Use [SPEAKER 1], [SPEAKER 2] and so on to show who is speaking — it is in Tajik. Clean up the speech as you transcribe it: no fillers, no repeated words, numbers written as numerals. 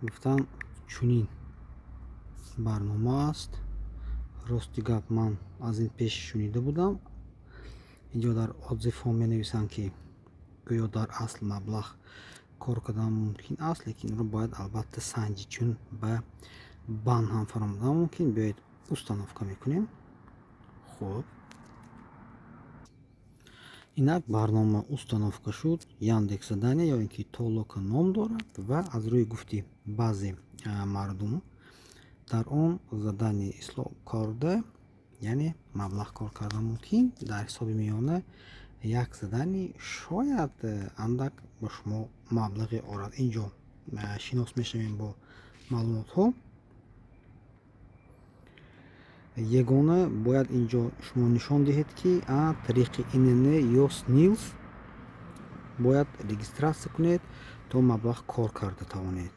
[SPEAKER 1] гуфтан чунин барнома аст. рости гап ман аз ин пеш шунида будам. инҷо дар отзифҳо менависанд ки гӯё дар асл маблағ кор кардан мумкин аст, лекин инро бояд албатта санҷид, чун ба банд ҳам фаромадан мумкин. биёед установка мекунем. хуб, инак барнома установка шуд. яндекс задания ё ин ки толока ном дорад ва аз рӯи гуфти баъзе мардум дар он задание ислоҳ карда, яъне маблағ кор кардан мумкин. дар ҳисоби миёна як задани шояд андак ба шумо маблағе орад. инҷо шинос мешавем бо маълумотҳо. ягона бояд инҷо шумо нишон диҳед ки тариқи инн ё снилс бояд регистратсия кунед то маблағ кор карда тавонед.